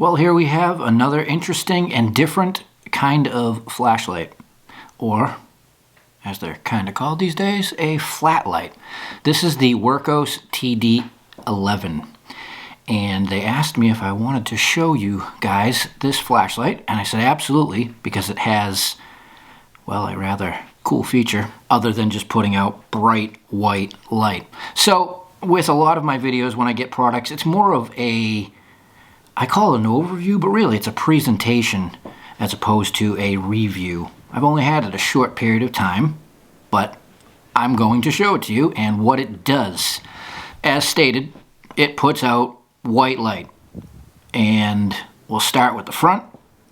Well, here we have another interesting and different kind of flashlight, or as they're kind of called these days, a flat light. This is the Wurkkos TD11, and they asked me if I wanted to show you guys this flashlight, and I said absolutely, because it has, well, a rather cool feature other than just putting out bright white light. So with a lot of my videos when I get products, it's more of I call it an overview, but really it's a presentation as opposed to a review. I've only had it a short period of time, but I'm going to show it to you and what it does. As stated, it puts out white light. And we'll start with the front.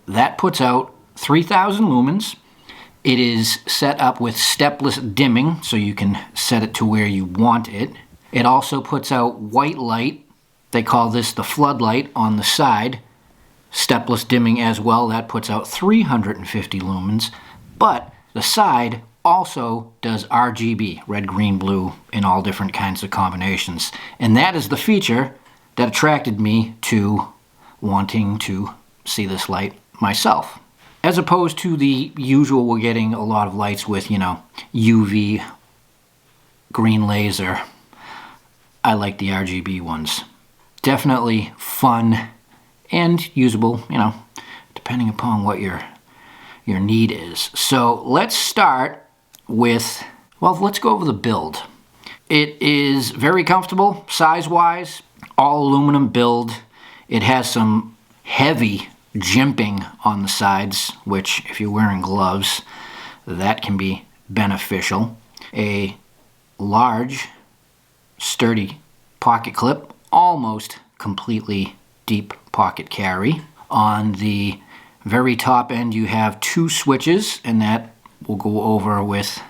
That puts out 3,000 lumens. It is set up with stepless dimming, so you can set it to where you want it. It also puts out white light. They call this the floodlight on the side. Stepless dimming as well. That puts out 350 lumens. But the side also does RGB, red, green, blue, in all different kinds of combinations. And that is the feature that attracted me to wanting to see this light myself. As opposed to the usual, we're getting a lot of lights with, UV, green laser. I like the RGB ones. Definitely fun and usable, depending upon what your need is. So let's start with, let's go over the build. It is very comfortable size-wise, all aluminum build. It has some heavy jimping on the sides, which if you're wearing gloves, that can be beneficial. A large, sturdy pocket clip, almost completely deep pocket carry. On the very top end you have 2 switches, and that we'll go over with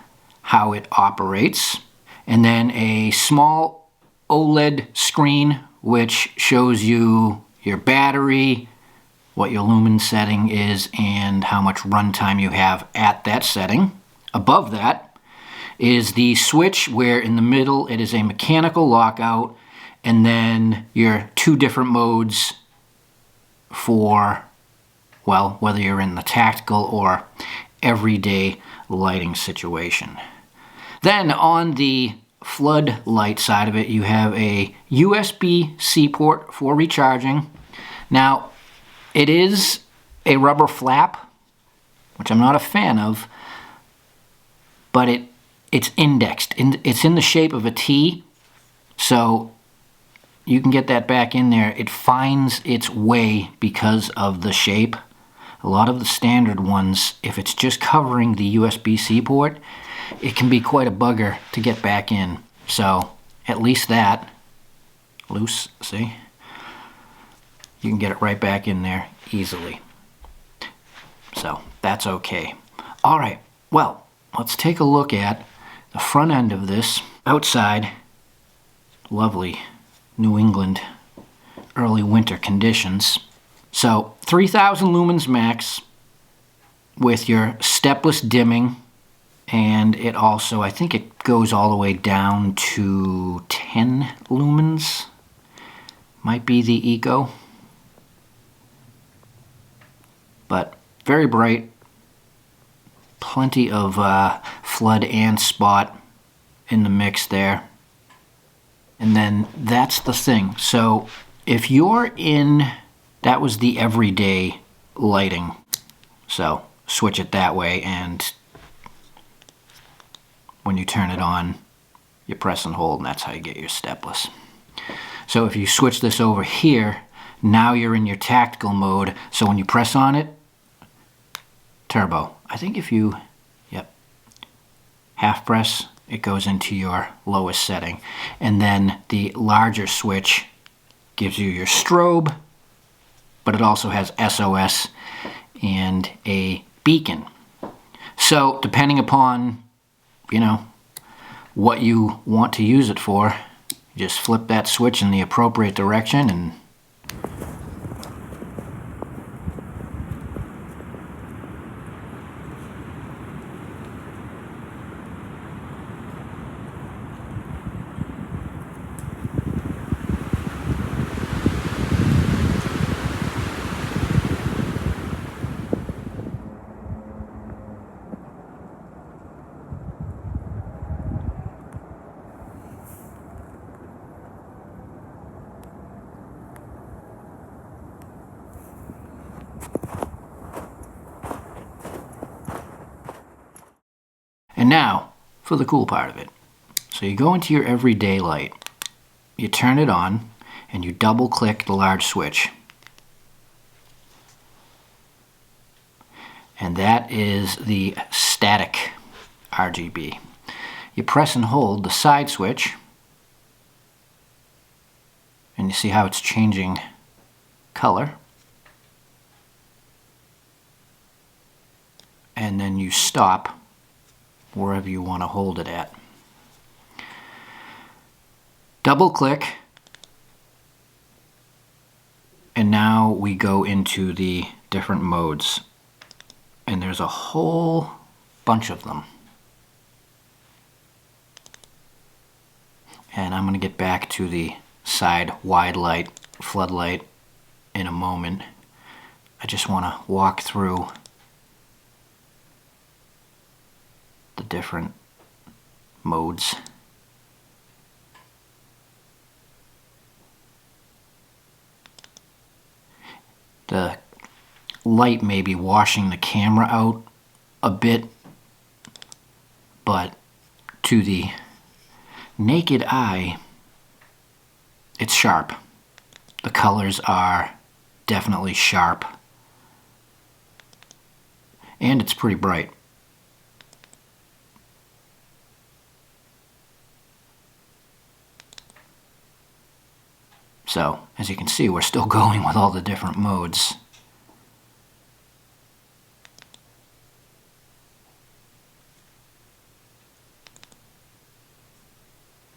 how it operates. And then a small OLED screen which shows you your battery, what your lumen setting is, and how much runtime you have at that setting. Above that is the switch where in the middle it is a mechanical lockout, and then your 2 different modes for, whether you're in the tactical or everyday lighting situation. Then on the floodlight side of it, you have a USB-C port for recharging. Now, it is a rubber flap, which I'm not a fan of, but it's indexed. It's in the shape of a T, so you can get that back in there. It finds its way because of the shape. A lot of the standard ones, if it's just covering the USB-C port, it can be quite a bugger to get back in. So at least that, loose, see? You can get it right back in there easily. So that's okay. All right, well, let's take a look at the front end of this. Outside, lovely New England early winter conditions. So 3,000 lumens max with your stepless dimming, and it also, I think it goes all the way down to 10 lumens. Might be the Eco. But very bright, plenty of flood and spot in the mix there. And then that's the thing. So if you're in, that was the everyday lighting. So switch it that way, and when you turn it on, you press and hold, and that's how you get your stepless. So if you switch this over here, now you're in your tactical mode. So when you press on it, turbo. I think if you, half press, it goes into your lowest setting. And then the larger switch gives you your strobe, but it also has SOS and a beacon. So depending upon, what you want to use it for, you just flip that switch in the appropriate direction and And now for the cool part of it. So you go into your everyday light, you turn it on, and you double click the large switch. And that is the static RGB. You press and hold the side switch, and you see how it's changing color. And then you stop wherever you want to hold it at. Double click, and now we go into the different modes. And there's a whole bunch of them. And I'm going to get back to the side wide light, floodlight in a moment. I just want to walk through the different modes. The light may be washing the camera out a bit, but to the naked eye, it's sharp. The colors are definitely sharp, and it's pretty bright. So, as you can see, we're still going with all the different modes.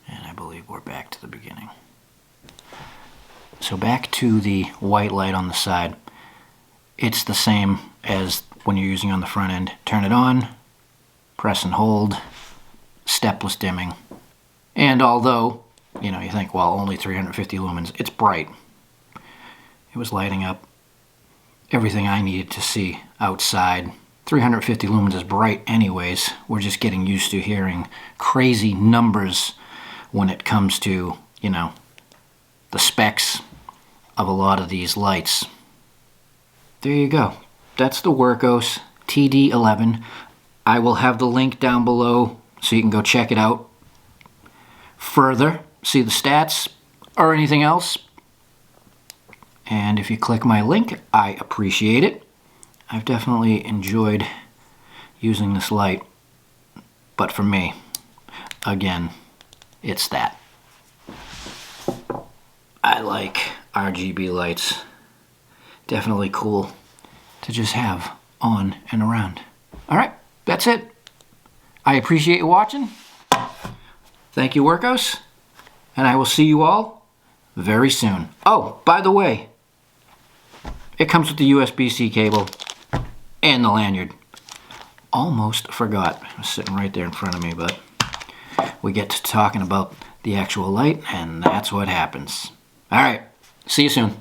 And I believe we're back to the beginning. So back to the white light on the side. It's the same as when you're using on the front end. Turn it on, press and hold, stepless dimming. And although you know, you think, well, only 350 lumens. It's bright. It was lighting up everything I needed to see outside. 350 lumens is bright anyways. We're just getting used to hearing crazy numbers when it comes to, you know, the specs of a lot of these lights. There you go. That's the Wurkkos TD11. I will have the link down below so you can go check it out further. See the stats or anything else. And if you click my link, I appreciate it. I've definitely enjoyed using this light. But for me, again, it's that. I like RGB lights. Definitely cool to just have on and around. Alright, that's it. I appreciate you watching. Thank you, Wurkkos. And I will see you all very soon. Oh, by the way, it comes with the USB-C cable and the lanyard. Almost forgot. It was sitting right there in front of me, but we get to talking about the actual light, and that's what happens. All right, see you soon.